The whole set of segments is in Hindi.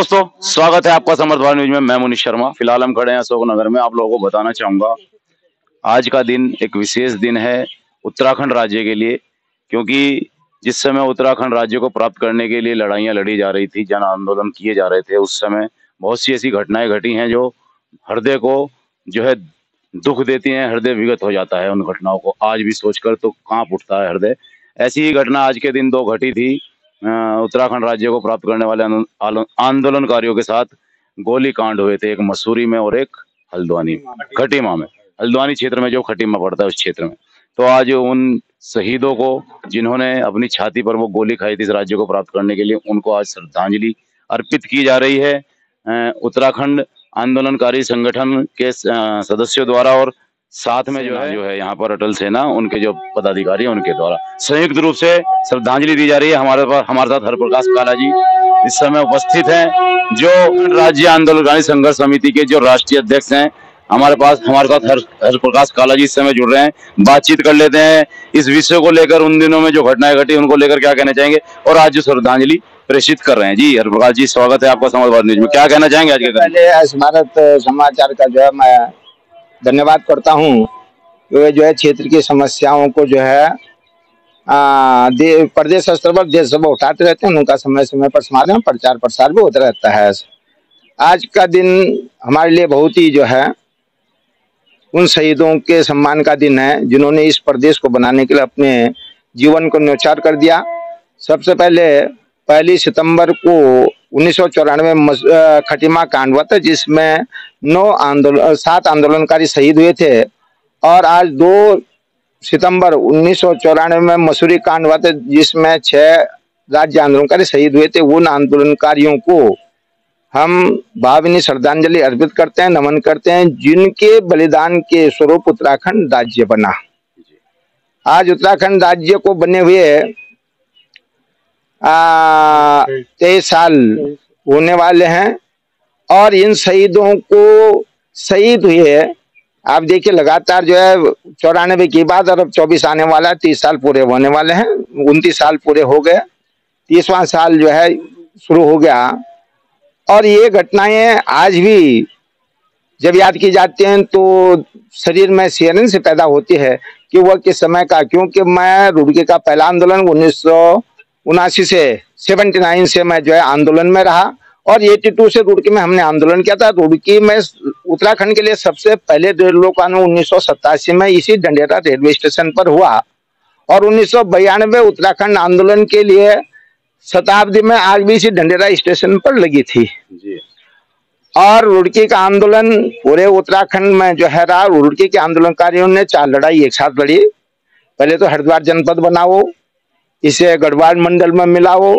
दोस्तों, स्वागत है आपका समर्थवाद न्यूज में। मैं मुनीश शर्मा। फिलहाल हम खड़े हैं अशोक नगर में। आप लोगों को बताना चाहूंगा, आज का दिन एक विशेष दिन है उत्तराखंड राज्य के लिए, क्योंकि जिस समय उत्तराखंड राज्य को प्राप्त करने के लिए लड़ाइयां लड़ी जा रही थी, जन आंदोलन किए जा रहे थे, उस समय बहुत सी ऐसी घटनाएं घटी हैं जो हृदय को जो है दुख देती हैं। हृदय विगत हो जाता है उन घटनाओं को आज भी सोचकर, तो कांप उठता है हृदय। ऐसी ही घटना आज के दिन दो घटी थी। उत्तराखंड राज्य को प्राप्त करने वाले आंदोलनकारियों के साथ गोली कांड हुए थे, एक मसूरी में और एक हल्द्वानी खटीमा में। हल्द्वानी क्षेत्र में जो खटीमा पड़ता है उस क्षेत्र में। तो आज उन शहीदों को जिन्होंने अपनी छाती पर वो गोली खाई थी इस राज्य को प्राप्त करने के लिए, उनको आज श्रद्धांजलि अर्पित की जा रही है उत्तराखंड आंदोलनकारी संगठन के सदस्यों द्वारा, और साथ में जो है यहाँ पर अटल सेना उनके जो पदाधिकारी उनके द्वारा संयुक्त रूप से श्रद्धांजलि दी जा रही है। हमारे साथ हरप्रकाश काला जी इस समय उपस्थित हैं, जो राज्य आंदोलनकारी संघर्ष समिति के जो राष्ट्रीय अध्यक्ष हैं। हमारे साथ हरप्रकाश काला जी इस समय जुड़ रहे हैं। बातचीत कर लेते हैं इस विषय को लेकर, उन दिनों में जो घटनाएं घटी उनको लेकर क्या कहना चाहेंगे, और आज जो श्रद्धांजलि प्रेषित कर रहे हैं। जी हरप्रकाश जी, स्वागत है आपका समाचार न्यूज में। क्या कहना चाहेंगे आज के? पहले भारत समाचार का जो है मैं धन्यवाद करता हूँ, जो है क्षेत्र की समस्याओं को जो है प्रदेश स्तर पर देश सभा उठाते रहते हैं, उनका समय समय पर समाधान प्रचार प्रसार भी होता रहता है। आज का दिन हमारे लिए बहुत ही जो है उन शहीदों के सम्मान का दिन है, जिन्होंने इस प्रदेश को बनाने के लिए अपने जीवन को न्यौछावर कर दिया। सबसे पहले 1 सितंबर को 1994 में खटीमा कांड हुआ था, जिसमें 7 आंदोलनकारी शहीद हुए थे। और आज 2 सितंबर 1994 में मसूरी कांड हुआ था, जिसमें 6 राज्य आंदोलनकारी शहीद हुए थे। उन आंदोलनकारियों को हम भावभीनी श्रद्धांजलि अर्पित करते हैं, नमन करते हैं, जिनके बलिदान के स्वरूप उत्तराखंड राज्य बना। आज उत्तराखंड राज्य को बने हुए 23 साल होने वाले हैं, और इन शहीदों को शहीद हुए आप देखिए लगातार जो है 94 की बात, और अब 24 आने वाला है, 30 साल पूरे होने वाले हैं। 29 साल पूरे हो गए, 30वां साल जो है शुरू हो गया। और ये घटनाएं आज भी जब याद की जाती हैं तो शरीर में सिहरन से पैदा होती है कि वह किस समय का, क्योंकि मैं रुड़की का पहला आंदोलन 1979 से 79 से मैं जो है आंदोलन में रहा, और 82 से रुड़की में हमने आंदोलन किया था। रुड़की में उत्तराखंड के लिए सबसे पहले रेलवे कानून 1987 में इसी डंडेरा रेलवे स्टेशन पर हुआ, और 1992 उत्तराखंड आंदोलन के लिए शताब्दी में आग भी इसी डंडेरा स्टेशन पर लगी थी जी। और रुड़की का आंदोलन पूरे उत्तराखंड में जो है रहा। रुड़की के आंदोलनकारियों ने 4 लड़ाई एक साथ लड़ी। पहले तो हरिद्वार जनपद बनाओ, इसे गढ़वाल मंडल में मिलाओ,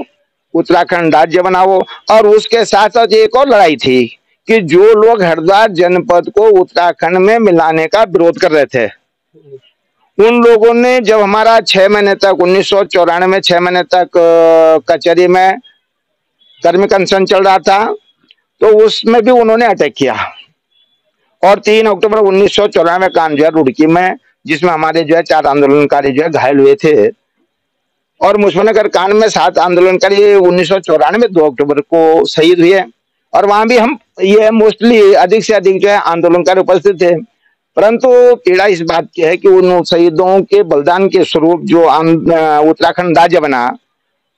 उत्तराखंड राज्य बनाओ, और उसके साथ साथ एक और लड़ाई थी कि जो लोग हरिद्वार जनपद को उत्तराखंड में मिलाने का विरोध कर रहे थे, उन लोगों ने जब हमारा 6 महीने तक 1994 में 6 महीने तक कचहरी में कर्मी अनशन चल रहा था, तो उसमें भी उन्होंने अटैक किया। और 3 अक्टूबर 1994 कांड जो है रुड़की में, जिसमें हमारे जो है 4 आंदोलनकारी जो है घायल हुए थे। और मुजफ्फरनगर कांड में 7 आंदोलनकारी 1994 में 2 अक्टूबर को शहीद हुए, और वहां भी हम ये मोस्टली अधिक से अधिक जो है आंदोलनकारी उपस्थित थे। परंतु पीड़ा इस बात की है कि उन शहीदों के बलिदान के स्वरूप जो उत्तराखंड राज्य बना,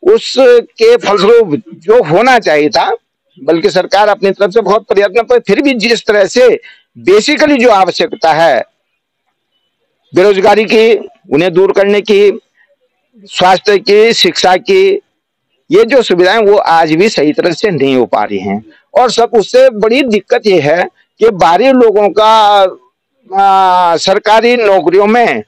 उसके फलस्वरूप जो होना चाहिए था, बल्कि सरकार अपनी तरफ से बहुत प्रयत्न पर, फिर भी जिस तरह से बेसिकली जो आवश्यकता है बेरोजगारी की, उन्हें दूर करने की, स्वास्थ्य की, शिक्षा की, ये जो सुविधाएं वो आज भी सही तरह से नहीं हो पा रही हैं। और सब उससे बड़ी दिक्कत ये है कि बाहरी लोगों का सरकारी नौकरियों में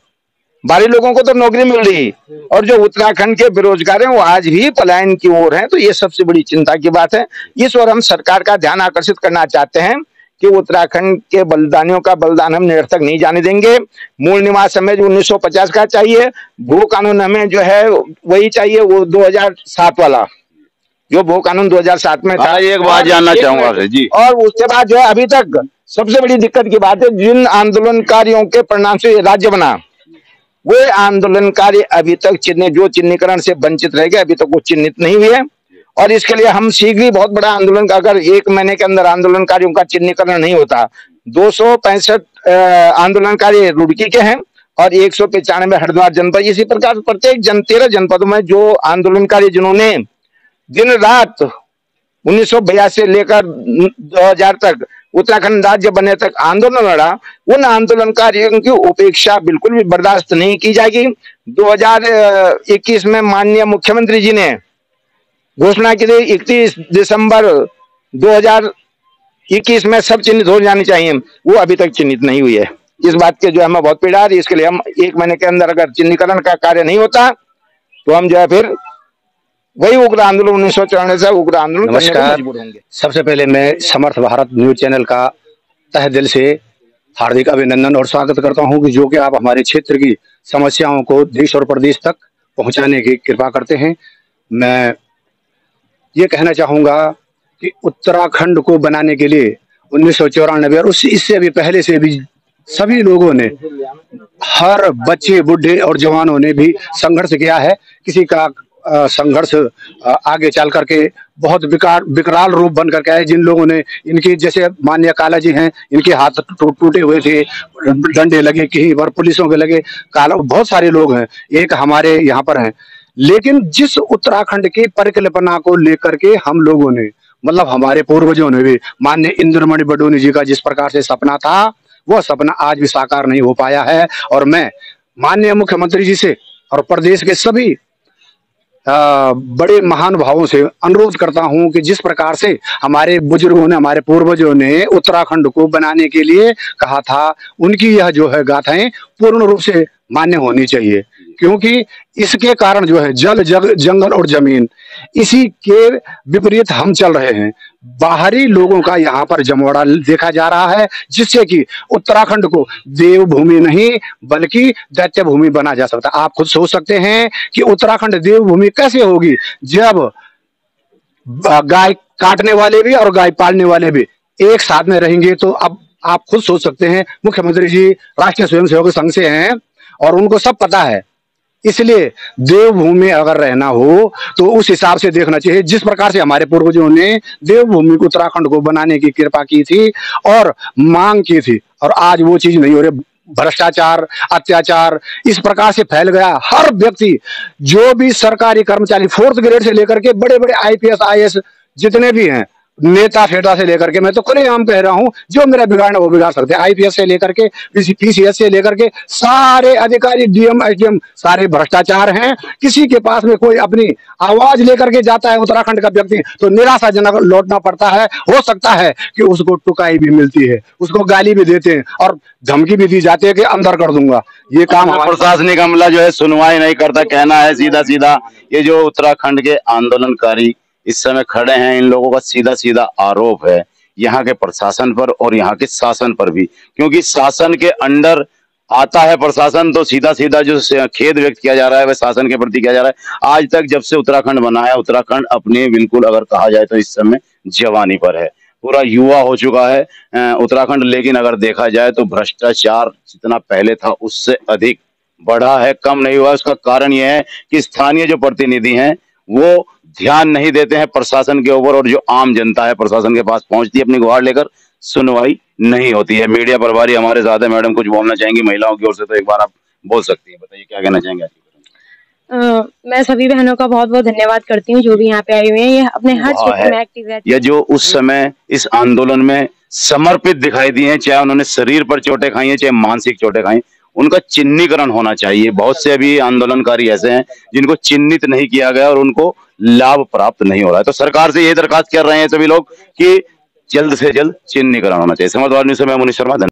बाहरी लोगों को तो नौकरी मिल रही, और जो उत्तराखंड के बेरोजगार हैं वो आज भी पलायन की ओर हैं। तो ये सबसे बड़ी चिंता की बात है। इस ओर हम सरकार का ध्यान आकर्षित करना चाहते हैं कि उत्तराखंड के बलिदानियों का बलिदान हम निरर्थक नहीं जाने देंगे। मूल निवास हमें जो 1950 का चाहिए, भू कानून हमें जो है वही चाहिए, वो 2007 वाला जो भू कानून 2007 में था। एक बात जानना चाहूंगा जी। और उसके बाद जो है अभी तक सबसे बड़ी दिक्कत की बात है, जिन आंदोलनकारियों के परिणाम से राज्य बना, वे आंदोलनकारी अभी तक जो चिन्हीकरण से वंचित रह गए, अभी तक वो चिन्हित नहीं हुए। और इसके लिए हम शीघ्र ही बहुत बड़ा आंदोलन, अगर 1 महीने के अंदर आंदोलनकारियों का चिन्हीकरण नहीं होता, 265 आंदोलनकारी रुड़की के हैं और 195 हरिद्वार जनपद। इसी प्रकार प्रत्येक 13 जनपदों में जो आंदोलनकारी जिन्होंने दिन रात 1982 से लेकर 2000 तक उत्तराखंड राज्य बनने तक आंदोलन लड़ा, उन आंदोलनकारियों की उपेक्षा बिल्कुल भी बर्दाश्त नहीं की जाएगी। 2021 में माननीय मुख्यमंत्री जी ने घोषणा की थी 31 दिसंबर 2021 में सब चिन्हित हो जानी चाहिए, वो अभी तक चिन्हित नहीं हुई है। इस बात के जो हमें बहुत पीड़ा आ रही है। इसके लिए हम 1 महीने के अंदर अगर चिन्हीकरण का कार्य नहीं होता तो हम जो है फिर वही उग्र आंदोलन 1994 से उग्र आंदोलन करने को मजबूर होंगे। सबसे पहले मैं समर्थ भारत न्यूज चैनल का तहे दिल से हार्दिक अभिनंदन और स्वागत करता हूं कि जो कि आप हमारे क्षेत्र की समस्याओं को देश और प्रदेश तक पहुंचाने की कृपा करते हैं। मैं ये कहना चाहूंगा कि उत्तराखंड को बनाने के लिए 1994 और इससे भी पहले से भी सभी लोगों ने, हर बच्चे, बूढ़े और जवानों ने भी संघर्ष किया है। किसी का संघर्ष आगे चल करके बहुत विकराल रूप बन करके आए। जिन लोगों ने, इनके जैसे माननीय काला जी हैं, इनके हाथ टूटे हुए थे, डंडे लगे, कहीं पर पुलिसों के लगे, काला, बहुत सारे लोग हैं, एक हमारे यहाँ पर हैं। लेकिन जिस उत्तराखंड की परिकल्पना को लेकर के हम लोगों ने, मतलब हमारे पूर्वजों ने भी, माननीय इंद्रमणि बडोनी जी का जिस प्रकार से सपना था, वह सपना आज भी साकार नहीं हो पाया है। और मैं माननीय मुख्यमंत्री जी से और प्रदेश के सभी बड़े महानुभावों से अनुरोध करता हूं कि जिस प्रकार से हमारे बुजुर्गों ने, हमारे पूर्वजों ने उत्तराखंड को बनाने के लिए कहा था, उनकी यह जो है गाथाएं पूर्ण रूप से मान्य होनी चाहिए। क्योंकि इसके कारण जो है जंगल और जमीन, इसी के विपरीत हम चल रहे हैं। बाहरी लोगों का यहाँ पर जमवाड़ा देखा जा रहा है, जिससे कि उत्तराखंड को देवभूमि नहीं बल्कि दैत्य भूमि बना जा सकता। आप खुद सोच सकते हैं कि उत्तराखंड देवभूमि कैसे होगी जब गाय काटने वाले भी और गाय पालने वाले भी एक साथ में रहेंगे। तो अब आप खुद सोच सकते हैं, मुख्यमंत्री जी राष्ट्रीय स्वयंसेवक संघ से हैं और उनको सब पता है। इसलिए देवभूमि अगर रहना हो तो उस हिसाब से देखना चाहिए, जिस प्रकार से हमारे पूर्वजों ने देवभूमि को, उत्तराखंड को बनाने की कृपा की थी और मांग की थी, और आज वो चीज नहीं हो रही। भ्रष्टाचार, अत्याचार इस प्रकार से फैल गया। हर व्यक्ति, जो भी सरकारी कर्मचारी, 4th ग्रेड से लेकर के बड़े बड़े IPS IAS जितने भी हैं, नेता फेटा से लेकर के, मैं तो खुलेआम कह रहा हूं, जो मेरा बिगाड़ना वो बिगाड़ सकते हैं। IPS से लेकर के PCS से लेकर के सारे अधिकारी, DM SDM सारे भ्रष्टाचार हैं। किसी के पास में कोई अपनी आवाज लेकर के जाता है उत्तराखंड का व्यक्ति तो निराशाजनक लौटना पड़ता है। हो सकता है कि उसको टुकाई भी मिलती है, उसको गाली भी देते हैं और धमकी भी दी जाती है कि अंदर कर दूंगा। ये काम प्रशासनिक अमला जो है सुनवाई नहीं करता, कहना है सीधा सीधा। ये जो उत्तराखंड के आंदोलनकारी इस समय खड़े हैं, इन लोगों का सीधा सीधा आरोप है यहाँ के प्रशासन पर और यहाँ के शासन पर भी, क्योंकि शासन के अंडर आता है प्रशासन, तो सीधा सीधा जो खेद व्यक्त किया जा रहा है वह शासन के प्रति किया जा रहा है। आज तक जब से उत्तराखंड बना है, उत्तराखंड अपने बिल्कुल अगर कहा जाए तो इस समय जवानी पर है, पूरा युवा हो चुका है उत्तराखंड। लेकिन अगर देखा जाए तो भ्रष्टाचार जितना पहले था उससे अधिक बढ़ा है, कम नहीं हुआ। उसका कारण यह है कि स्थानीय जो प्रतिनिधि हैं वो ध्यान नहीं देते हैं प्रशासन के ऊपर, और जो आम जनता है प्रशासन के पास पहुंचती है अपनी गुहार लेकर, सुनवाई नहीं होती है। मीडिया प्रभारी हमारे साथ है, मैडम कुछ बोलना चाहेंगी महिलाओं की ओर से, तो एक बार आप बोल सकती हैं, बताइए क्या कहना चाहेंगे। मैं सभी बहनों का बहुत बहुत धन्यवाद करती हूँ जो भी यहाँ पे आई हुई हैं। ये अपने हर क्षेत्र में एक्टिव रहती है। ये जो उस समय इस आंदोलन में समर्पित दिखाई दिए हैं, चाहे उन्होंने शरीर पर चोटें खाई हैं, चाहे मानसिक चोटें खाई, उनका चिन्हीकरण होना चाहिए। बहुत से अभी आंदोलनकारी ऐसे हैं जिनको चिन्हित नहीं किया गया और उनको लाभ प्राप्त नहीं हो रहा है। तो सरकार से यही दरखास्त कर रहे हैं सभी लोग कि जल्द से जल्द चिन्हीकरण होना चाहिए। समर्थ न्यूज़ से मैं मुनीश शर्मा।